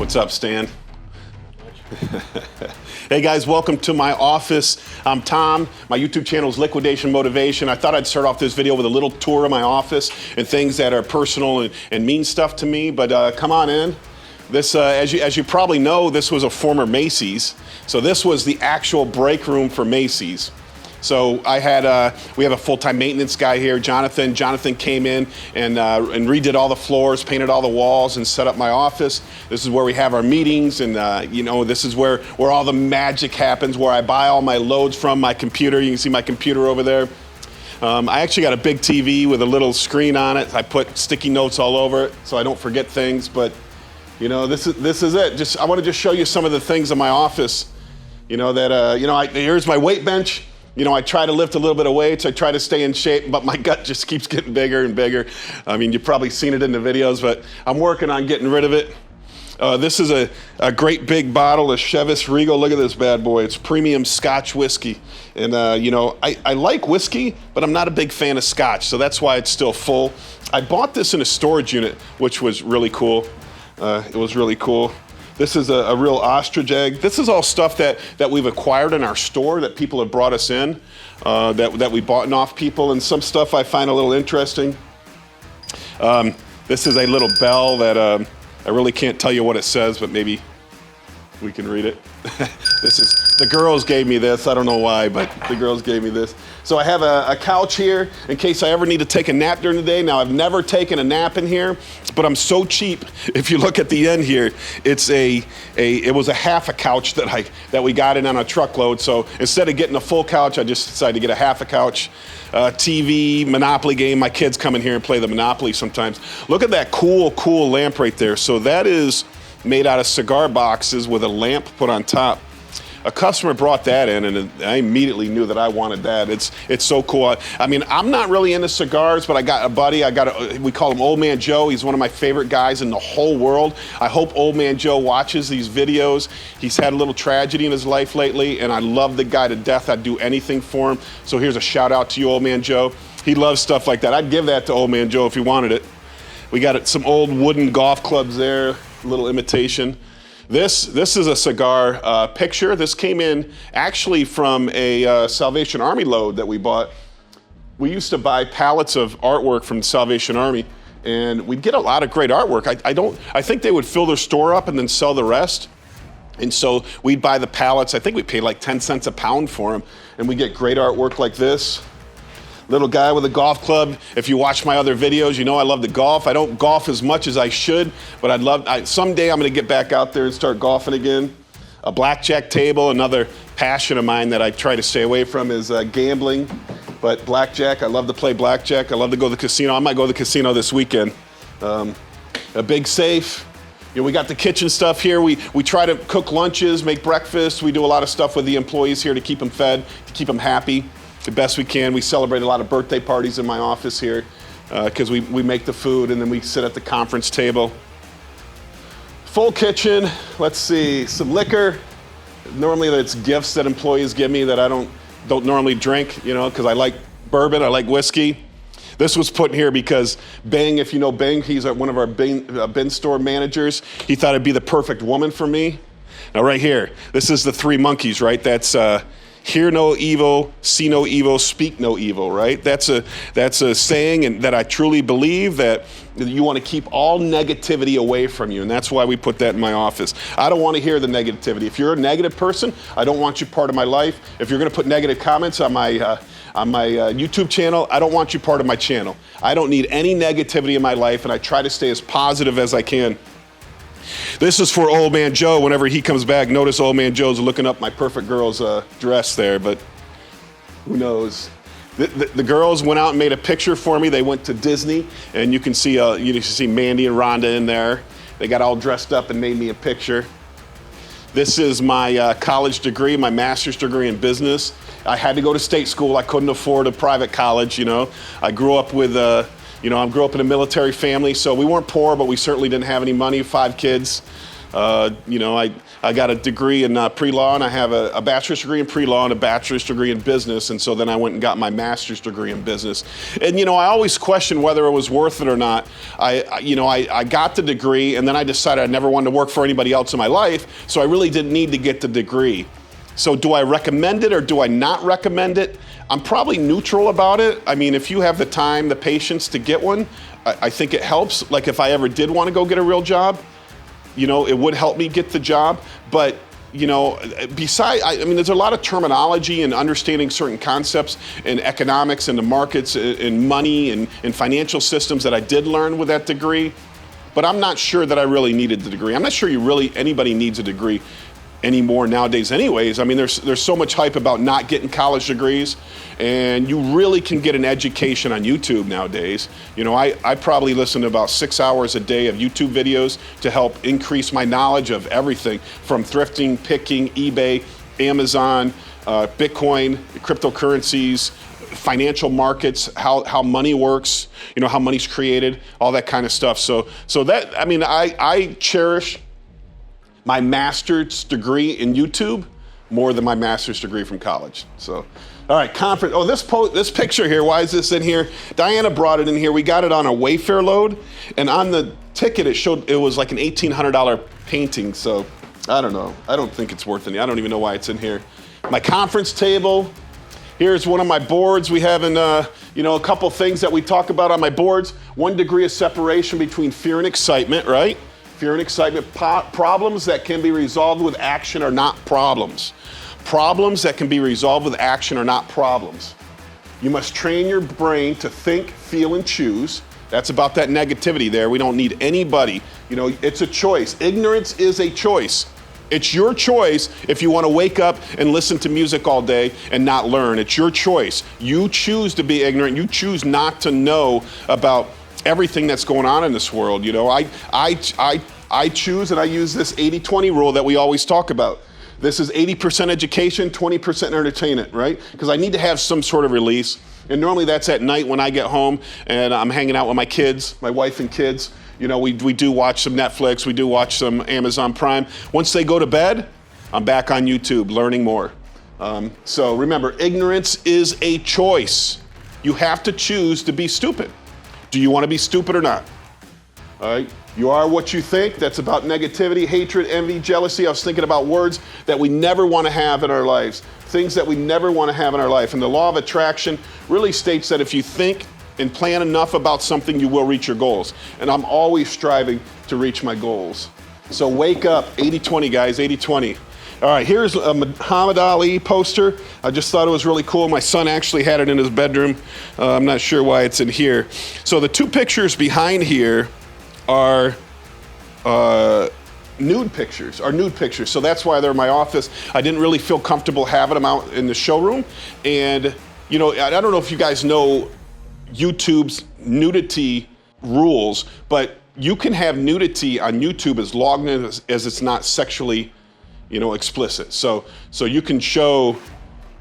What's up, Stan? Hey guys, welcome to my office. I'm Tom. My YouTube channel is Liquidation Motivation. I thought I'd start off this video with a little tour of my office and things that are personal and mean stuff to me, but come on in. This, as you probably know, this was a former Macy's. So this was the actual break room for Macy's. So we have a full-time maintenance guy here, Jonathan. Jonathan came in and redid all the floors, painted all the walls, and set up my office. This is where we have our meetings, and this is where all the magic happens, where I buy all my loads from, my computer. You can see my computer over there. I actually got a big TV with a little screen on it. I put sticky notes all over it so I don't forget things, but this is it. I want to just show you some of the things in my office. Here's my weight bench. I try to lift a little bit of weights. I try to stay in shape, but my gut just keeps getting bigger and bigger. I mean, you've probably seen it in the videos, but I'm working on getting rid of it. This is a great big bottle of Chivas Regal. Look at this bad boy. It's premium Scotch whiskey. And, I like whiskey, but I'm not a big fan of Scotch, so that's why it's still full. I bought this in a storage unit, which was really cool. It was really cool. This is a real ostrich egg. This is all stuff that we've acquired in our store that people have brought us in, that we bought off people, and some stuff I find a little interesting. This is a little bell that I really can't tell you what it says, but maybe we can read it. The girls gave me this. I don't know why, but the girls gave me this. So I have a couch here in case I ever need to take a nap during the day. Now, I've never taken a nap in here, but I'm so cheap. If you look at the end here, it was a half a couch that we got in on a truckload. So instead of getting a full couch, I just decided to get a half a couch. TV, Monopoly game. My kids come in here and play the Monopoly sometimes. Look at that cool lamp right there. So that is made out of cigar boxes with a lamp put on top. A customer brought that in, and I immediately knew that I wanted that. It's so cool. I mean, I'm not really into cigars, but I got a buddy. We call him Old Man Joe. He's one of my favorite guys in the whole world. I hope Old Man Joe watches these videos. He's had a little tragedy in his life lately, and I love the guy to death. I'd do anything for him. So here's a shout out to you, Old Man Joe. He loves stuff like that. I'd give that to Old Man Joe if he wanted it. We got some old wooden golf clubs there, a little imitation. This is a cigar picture. This came in actually from a Salvation Army load that we bought. We used to buy pallets of artwork from the Salvation Army, and we'd get a lot of great artwork. I think they would fill their store up and then sell the rest. And so we'd buy the pallets. I think we paid like 10 cents a pound for them, and we get great artwork like this. Little guy with a golf club. If you watch my other videos, you know I love to golf. I don't golf as much as I should, but someday I'm gonna get back out there and start golfing again. A blackjack table, another passion of mine that I try to stay away from is gambling, but blackjack, I love to play blackjack. I love to go to the casino. I might go to the casino this weekend. A big safe. We got the kitchen stuff here. We try to cook lunches, make breakfast. We do a lot of stuff with the employees here to keep them fed, to keep them happy. The best we can. We celebrate a lot of birthday parties in my office here because we make the food and then we sit at the conference table. Full kitchen. Let's see, some liquor. Normally it's gifts that employees give me that I don't normally drink, because I like bourbon, I like whiskey. This was put in here because Bing, if you know Bing, he's one of our bin store managers. He thought it'd be the perfect woman for me. Now right here, this is the three monkeys, right? That's hear no evil, see no evil, speak no evil, right? That's a saying, and that I truly believe that you want to keep all negativity away from you, and that's why we put that in my office. I don't want to hear the negativity. If you're a negative person, I don't want you part of my life. If you're going to put negative comments on my YouTube channel, I don't want you part of my channel. I don't need any negativity in my life, and I try to stay as positive as I can. This is for Old Man Joe. Whenever he comes back, notice Old Man Joe's looking up my perfect girl's dress there, but who knows? The girls went out and made a picture for me. They went to Disney, and you can see Mandy and Rhonda in there. They got all dressed up and made me a picture. This is my college degree, my master's degree in business. I had to go to state school. I couldn't afford a private college, I grew up with I grew up in a military family, so we weren't poor, but we certainly didn't have any money, 5 kids. You know, I got a degree in pre-law, and I have a bachelor's degree in pre-law and a bachelor's degree in business. And so then I went and got my master's degree in business. And, you know, I always questioned whether it was worth it or not. I got the degree, and then I decided I never wanted to work for anybody else in my life, so I really didn't need to get the degree. So do I recommend it or do I not recommend it? I'm probably neutral about it. I mean, if you have the time, the patience to get one, I think it helps. Like if I ever did want to go get a real job, you know, it would help me get the job. But, you know, besides, I mean, there's a lot of terminology and understanding certain concepts in economics and the markets and money and financial systems that I did learn with that degree. But I'm not sure that I really needed the degree. I'm not sure anybody needs a degree anymore nowadays anyways. I mean, there's so much hype about not getting college degrees, and you really can get an education on YouTube nowadays. You know, I probably listen to about 6 hours a day of YouTube videos to help increase my knowledge of everything from thrifting, picking, eBay, Amazon, Bitcoin, cryptocurrencies, financial markets, how money works, you know, how money's created, all that kind of stuff. So that, I mean, I cherish my master's degree in YouTube more than my master's degree from college. So, all right, conference. Oh, this picture here, why is this in here? Diana brought it in here. We got it on a Wayfair load, and on the ticket it showed it was like an $1,800 painting. So, I don't know. I don't think it's worth any. I don't even know why it's in here. My conference table. Here's one of my boards. We have you know, a couple things that we talk about on my boards. 1 degree of separation between fear and excitement, right? Fear and excitement. Problems that can be resolved with action are not problems. Problems that can be resolved with action are not problems. You must train your brain to think, feel, and choose. That's about that negativity there. We don't need anybody. You know, it's a choice. Ignorance is a choice. It's your choice if you want to wake up and listen to music all day and not learn. It's your choice. You choose to be ignorant. You choose not to know about everything that's going on in this world. You know, I choose, and I use this 80-20 rule that we always talk about. This is 80% education, 20% entertainment, right? Because I need to have some sort of release. And normally that's at night when I get home and I'm hanging out with my kids, my wife and kids. You know, we do watch some Netflix, we do watch some Amazon Prime. Once they go to bed, I'm back on YouTube learning more. So remember, ignorance is a choice. You have to choose to be stupid. Do you want to be stupid or not? All right. You are what you think. That's about negativity, hatred, envy, jealousy. I was thinking about words that we never want to have in our lives, things that we never want to have in our life. And the law of attraction really states that if you think and plan enough about something, you will reach your goals. And I'm always striving to reach my goals. So wake up, 80-20 guys, 80-20. All right, here's a Muhammad Ali poster. I just thought it was really cool. My son actually had it in his bedroom. I'm not sure why it's in here. So the 2 pictures behind here are nude pictures. So that's why they're in my office. I didn't really feel comfortable having them out in the showroom. And, you know, I don't know if you guys know YouTube's nudity rules, but you can have nudity on YouTube as long as it's not sexually, you know, explicit. So you can show,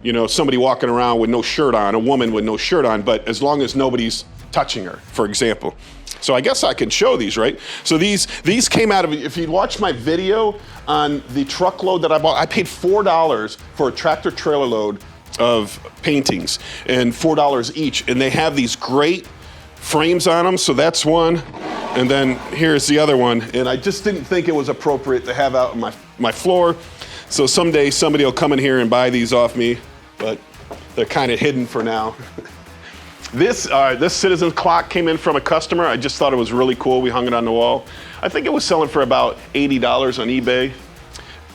you know, somebody walking around with no shirt on, a woman with no shirt on, but as long as nobody's touching her, for example. So I guess I can show these, right? So these came out of, if you watch my video on the truckload that I bought, I paid $4 for a tractor trailer load of paintings, and $4 each. And they have these great frames on them. So that's one. And then here's the other one. And I just didn't think it was appropriate to have out on my floor. So someday somebody will come in here and buy these off me, but they're kind of hidden for now. This Citizen clock came in from a customer. I just thought it was really cool. We hung it on the wall. I think it was selling for about $80 on eBay.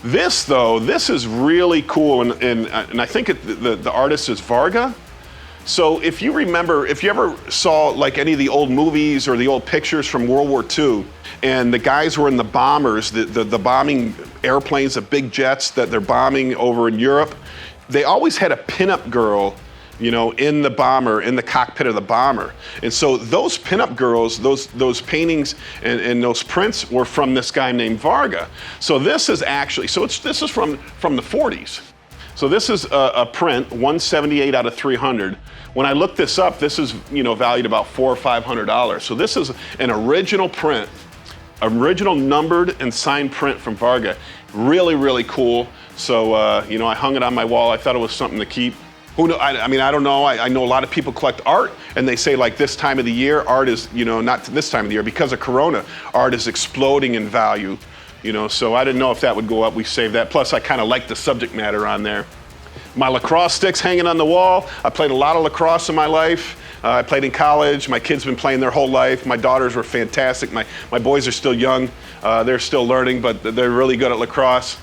This though, this is really cool, and I think the artist is Varga. So if you remember, if you ever saw like any of the old movies or the old pictures from World War II, and the guys were in the bombers, the bombing airplanes, the big jets that they're bombing over in Europe, they always had a pinup girl, you know, in the bomber, in the cockpit of the bomber. And so those pinup girls, those paintings and those prints were from this guy named Varga. So this is actually, this is from the 40s. So this is a print, 178 out of 300. When I looked this up, this is, you know, valued about $400 or $500. So this is an original print original numbered and signed print from Varga. Really, really cool. So, you know, I hung it on my wall. I thought it was something to keep. Who know? I mean, I don't know. I know a lot of people collect art, and they say like this time of the year, art is, you know, not this time of the year, because of Corona, art is exploding in value. You know, so I didn't know if that would go up. We saved that. Plus, I kind of like the subject matter on there. My lacrosse sticks hanging on the wall. I played a lot of lacrosse in my life. I played in college. My kids been playing their whole life. My daughters were fantastic. My boys are still young. They're still learning, but they're really good at lacrosse.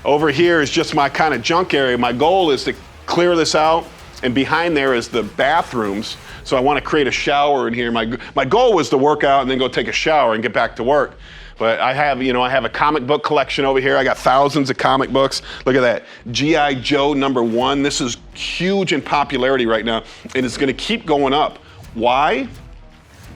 Over here is just my kind of junk area. My goal is to clear this out, and behind there is the bathrooms. So I want to create a shower in here. My goal was to work out and then go take a shower and get back to work. But I have, you know, I have a comic book collection over here. I got thousands of comic books. Look at that, G.I. Joe #1. This is huge in popularity right now, and it's going to keep going up. Why?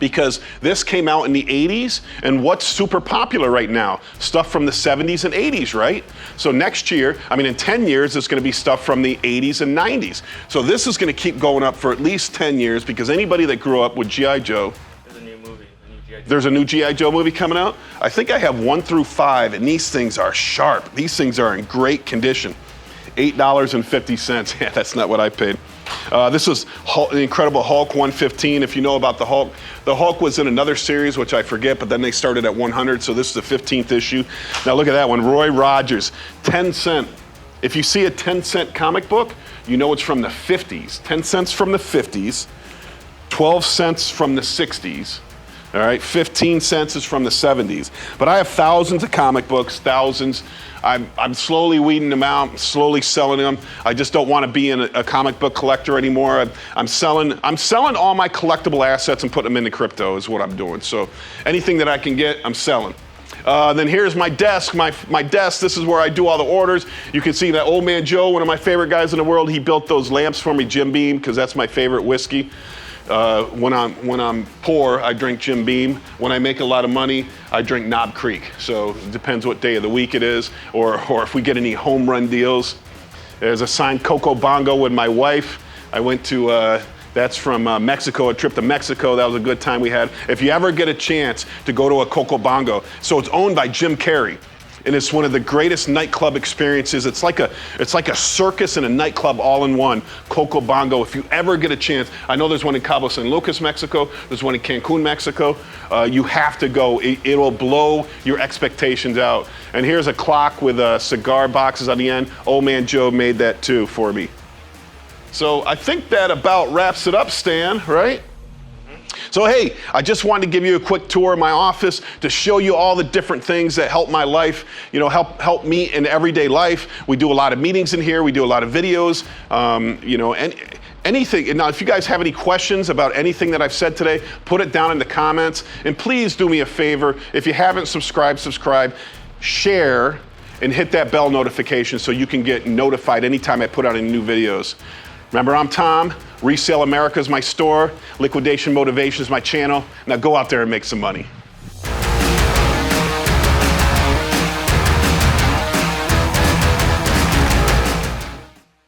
Because this came out in the 80s, and what's super popular right now? Stuff from the 70s and 80s, right? So next year, I mean in 10 years, it's gonna be stuff from the 80s and 90s. So this is gonna keep going up for at least 10 years, because anybody that grew up with G.I. Joe, there's a new G.I. Joe movie coming out. I think I have 1 through 5, and these things are sharp. These things are in great condition. $8.50, yeah, that's not what I paid. This is the Incredible Hulk 115. If you know about the Hulk was in another series, which I forget, but then they started at 100, so this is the 15th issue. Now look at that one, Roy Rogers, 10 cent. If you see a 10-cent comic book, you know it's from the 50s. 10 cents from the 50s, 12 cents from the 60s, all right, 15 cents is from the 70s. But I have thousands of comic books, thousands. I'm slowly weeding them out, slowly selling them. I just don't want to be a comic book collector anymore. I'm selling all my collectible assets and putting them into crypto is what I'm doing. So anything that I can get, I'm selling. Then here's my desk. My desk, this is where I do all the orders. You can see that Old Man Joe, one of my favorite guys in the world, he built those lamps for me, Jim Beam, because that's my favorite whiskey. When I'm poor, I drink Jim Beam. When I make a lot of money, I drink Knob Creek. So it depends what day of the week it is, or if we get any home run deals. There's a signed Coco Bongo with my wife. I went to, that's from Mexico, a trip to Mexico. That was a good time we had. If you ever get a chance to go to a Coco Bongo, so it's owned by Jim Carrey. And it's one of the greatest nightclub experiences. It's like a circus and a nightclub all in one. Coco Bongo, if you ever get a chance. I know there's one in Cabo San Lucas, Mexico. There's one in Cancun, Mexico. You have to go. It will blow your expectations out. And here's a clock with cigar boxes on the end. Old Man Joe made that too for me. So I think that about wraps it up, Stan, right? So hey, I just wanted to give you a quick tour of my office to show you all the different things that help my life, you know, help me in everyday life. We do a lot of meetings in here. We do a lot of videos, you know, and anything. Now, if you guys have any questions about anything that I've said today, put it down in the comments. And please do me a favor. If you haven't subscribed, subscribe, share, and hit that bell notification so you can get notified anytime I put out any new videos. Remember, I'm Tom. Resale America is my store. Liquidation Motivation is my channel. Now go out there and make some money.